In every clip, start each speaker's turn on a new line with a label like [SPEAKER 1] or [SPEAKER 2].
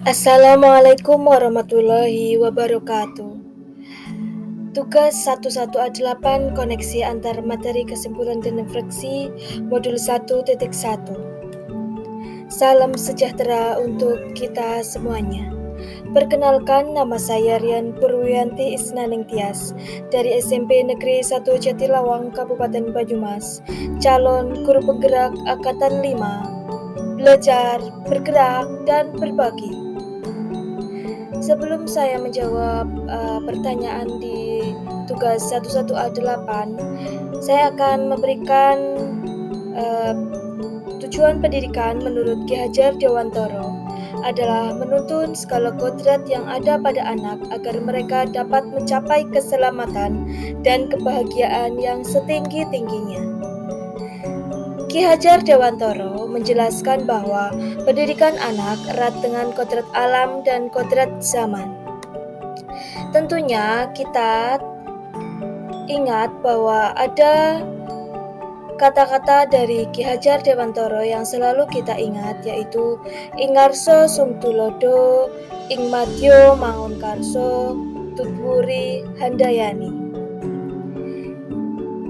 [SPEAKER 1] Assalamualaikum warahmatullahi wabarakatuh. Tugas 11A8 koneksi antar materi kesimpulan dan refleksi modul 1.1. Salam sejahtera untuk kita semuanya. Perkenalkan, nama saya Rian Purwiyanti Isnaning Tias dari SMP Negeri 1 Jatilawang, Kabupaten Banyumas, calon guru penggerak Angkatan 5, belajar, bergerak, dan berbagi. Sebelum saya menjawab pertanyaan di tugas 11A8, saya akan memberikan tujuan pendidikan menurut Ki Hajar Dewantara adalah menuntun segala kodrat yang ada pada anak agar mereka dapat mencapai keselamatan dan kebahagiaan yang setinggi-tingginya. Ki Hajar Dewantara menjelaskan bahwa pendidikan anak erat dengan kodrat alam dan kodrat zaman. Tentunya kita ingat bahwa ada kata-kata dari Ki Hajar Dewantara yang selalu kita ingat, yaitu Ingarso Sungtulodo, Ingmadyo Mangunkarso, Tutwuri Handayani.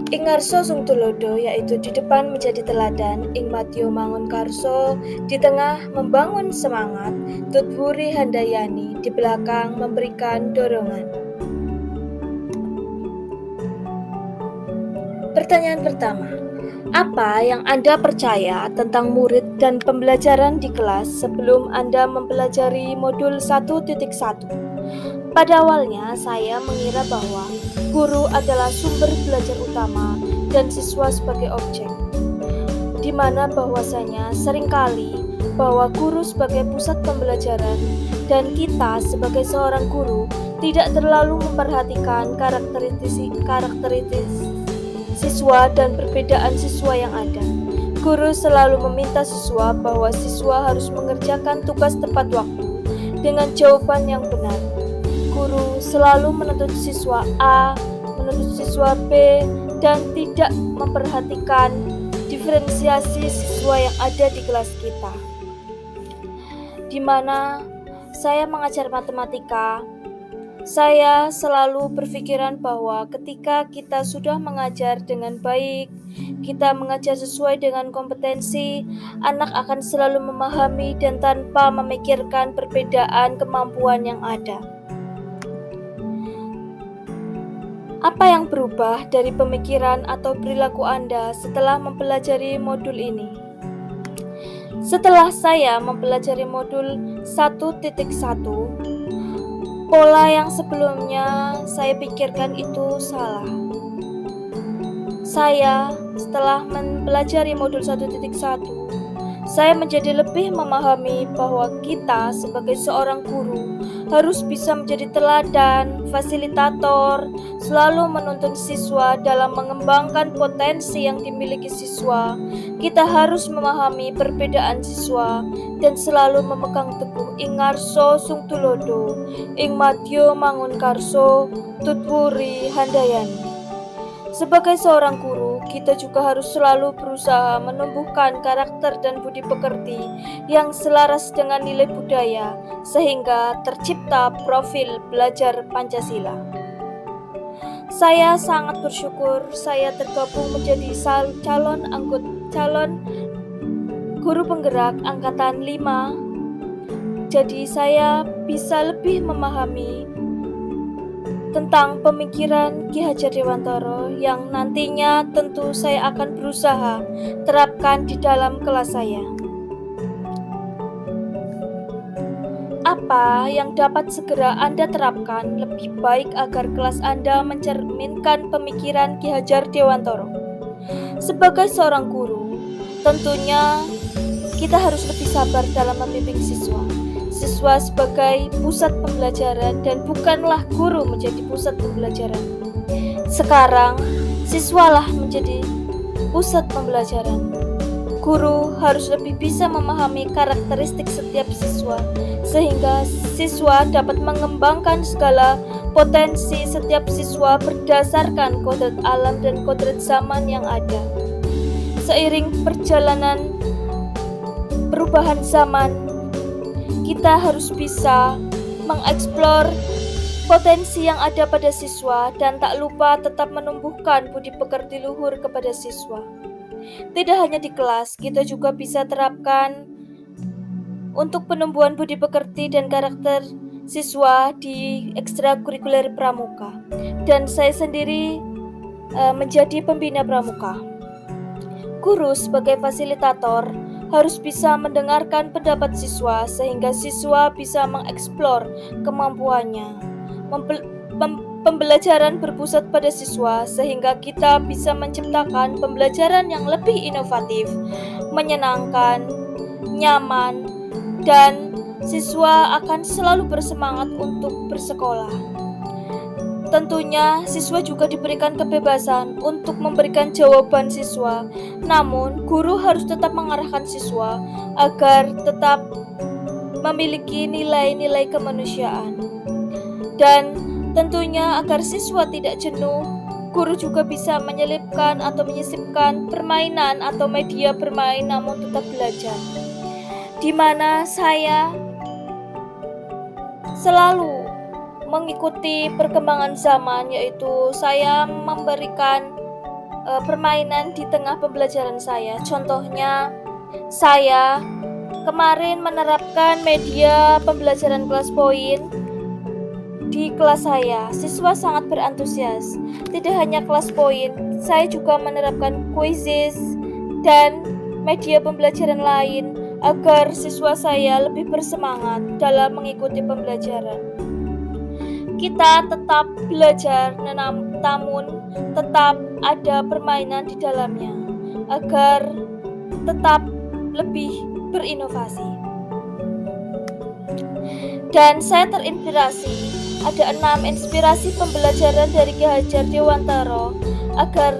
[SPEAKER 1] Ingarso Sungtulodo yaitu di depan menjadi teladan, Ingmadyo Mangunkarso di tengah membangun semangat, Tutwuri Handayani di belakang memberikan dorongan. Pertanyaan pertama, apa yang Anda percaya tentang murid dan pembelajaran di kelas sebelum Anda mempelajari modul 1.1? Pada awalnya, saya mengira bahwa guru adalah sumber belajar utama dan siswa sebagai objek, di mana bahwasanya seringkali bahwa guru sebagai pusat pembelajaran dan kita sebagai seorang guru tidak terlalu memperhatikan karakteristik siswa dan perbedaan siswa yang ada. Guru selalu meminta siswa bahwa siswa harus mengerjakan tugas tepat waktu dengan jawaban yang benar. Guru selalu menuntut siswa A, menuntut siswa B, dan tidak memperhatikan diferensiasi siswa yang ada di kelas kita. Di mana saya mengajar matematika, saya selalu berpikiran bahwa ketika kita sudah mengajar dengan baik, kita mengajar sesuai dengan kompetensi, anak akan selalu memahami dan tanpa memikirkan perbedaan kemampuan yang ada. Apa yang berubah dari pemikiran atau perilaku Anda setelah mempelajari modul ini? Setelah saya mempelajari modul 1.1, pola yang sebelumnya saya pikirkan itu salah. Saya setelah mempelajari modul 1.1, saya menjadi lebih memahami bahwa kita sebagai seorang guru harus bisa menjadi teladan, fasilitator, selalu menuntun siswa dalam mengembangkan potensi yang dimiliki siswa. Kita harus memahami perbedaan siswa dan selalu memegang teguh Ingarso Sungtulodo, Ingmadyo Mangunkarso, Tutwuri Handayani. Sebagai seorang guru, kita juga harus selalu berusaha menumbuhkan karakter dan budi pekerti yang selaras dengan nilai budaya, sehingga tercipta profil belajar Pancasila. Saya sangat bersyukur saya tergabung menjadi calon guru penggerak Angkatan 5. Jadi saya bisa lebih memahami tentang pemikiran Ki Hajar Dewantara yang nantinya tentu saya akan berusaha terapkan di dalam kelas saya. Apa yang dapat segera Anda terapkan lebih baik agar kelas Anda mencerminkan pemikiran Ki Hajar Dewantara? Sebagai seorang guru, tentunya kita harus lebih sabar dalam membimbing siswa. Siswa sebagai pusat pembelajaran dan bukanlah guru menjadi pusat pembelajaran. Sekarang, siswalah menjadi pusat pembelajaran. Guru harus lebih bisa memahami karakteristik setiap siswa, sehingga siswa dapat mengembangkan segala potensi setiap siswa berdasarkan kodrat alam dan kodrat zaman yang ada. Seiring perjalanan perubahan zaman, kita harus bisa mengeksplor potensi yang ada pada siswa dan tak lupa tetap menumbuhkan budi pekerti luhur kepada siswa. Tidak hanya di kelas, kita juga bisa terapkan untuk penumbuhan budi pekerti dan karakter siswa di ekstrakurikuler pramuka. Dan saya sendiri menjadi pembina pramuka. Guru sebagai fasilitator harus bisa mendengarkan pendapat siswa sehingga siswa bisa mengeksplor kemampuannya. Pembelajaran berpusat pada siswa sehingga kita bisa menciptakan pembelajaran yang lebih inovatif, menyenangkan, nyaman, dan siswa akan selalu bersemangat untuk bersekolah. Tentunya siswa juga diberikan kebebasan untuk memberikan jawaban siswa, namun guru harus tetap mengarahkan siswa agar tetap memiliki nilai-nilai kemanusiaan. Dan tentunya agar siswa tidak jenuh, guru juga bisa menyelipkan atau menyisipkan permainan atau media bermain namun tetap belajar. Di mana saya selalu mengikuti perkembangan zaman, yaitu saya memberikan permainan di tengah pembelajaran saya. Contohnya, saya kemarin menerapkan media pembelajaran kelas poin di kelas saya. Siswa sangat berantusias. Tidak hanya kelas poin, saya juga menerapkan quizzes dan media pembelajaran lain agar siswa saya lebih bersemangat dalam mengikuti pembelajaran. Kita tetap belajar, namun tetap ada permainan di dalamnya agar tetap lebih berinovasi. Dan saya terinspirasi, ada 6 inspirasi pembelajaran dari Ki Hajar Dewantara agar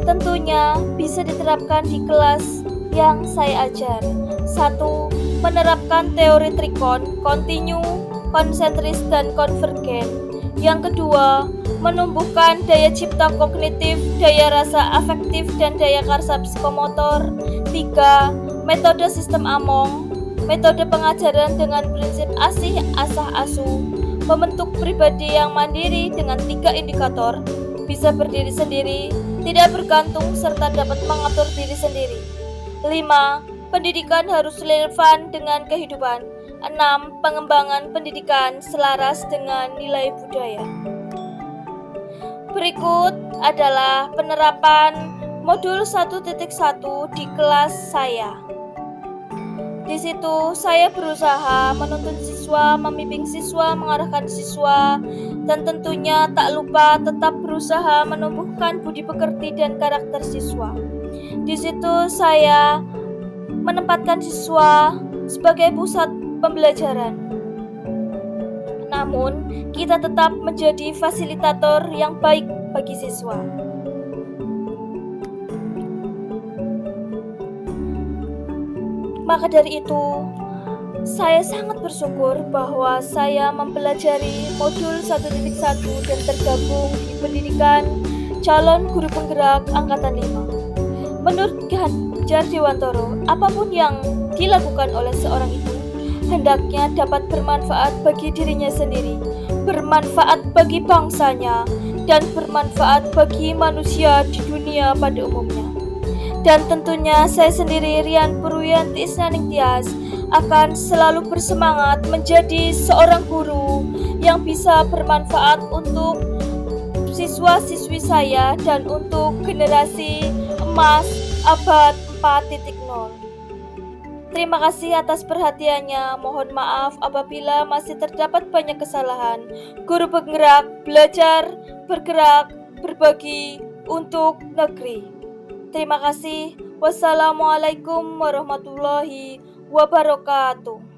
[SPEAKER 1] tentunya bisa diterapkan di kelas yang saya ajar. 1. Menerapkan teori trikon, kontinu, konsentris, dan konvergen. Yang kedua, menumbuhkan daya cipta kognitif, daya rasa afektif, dan daya karsa psikomotor. 3. Metode sistem Among, metode pengajaran dengan prinsip asih asah asuh, membentuk pribadi yang mandiri dengan 3 indikator, bisa berdiri sendiri, tidak bergantung, serta dapat mengatur diri sendiri. 5. Pendidikan harus relevan dengan kehidupan. 6. Pengembangan pendidikan selaras dengan nilai budaya. Berikut adalah penerapan modul 1.1 di kelas saya. Di situ saya berusaha menuntun siswa, membimbing siswa, mengarahkan siswa, dan tentunya tak lupa tetap berusaha menumbuhkan budi pekerti dan karakter siswa. Di situ saya menempatkan siswa sebagai pusat pembelajaran. Namun, kita tetap menjadi fasilitator yang baik bagi siswa. Maka dari itu, saya sangat bersyukur bahwa saya mempelajari modul 1.1 dan tergabung di pendidikan calon guru penggerak angkatan 5. Menurut Ki Hajar Dewantara, apapun yang dilakukan oleh seorang itu hendaknya dapat bermanfaat bagi dirinya sendiri, bermanfaat bagi bangsanya, dan bermanfaat bagi manusia di dunia pada umumnya. Dan tentunya saya sendiri, Rian Purwiyanti Isnaning Tias, akan selalu bersemangat menjadi seorang guru yang bisa bermanfaat untuk siswa-siswi saya dan untuk generasi emas abad 4.0. Terima kasih atas perhatiannya. Mohon maaf apabila masih terdapat banyak kesalahan. Guru penggerak, belajar, bergerak, berbagi untuk negeri. Terima kasih. Wassalamualaikum warahmatullahi wabarakatuh.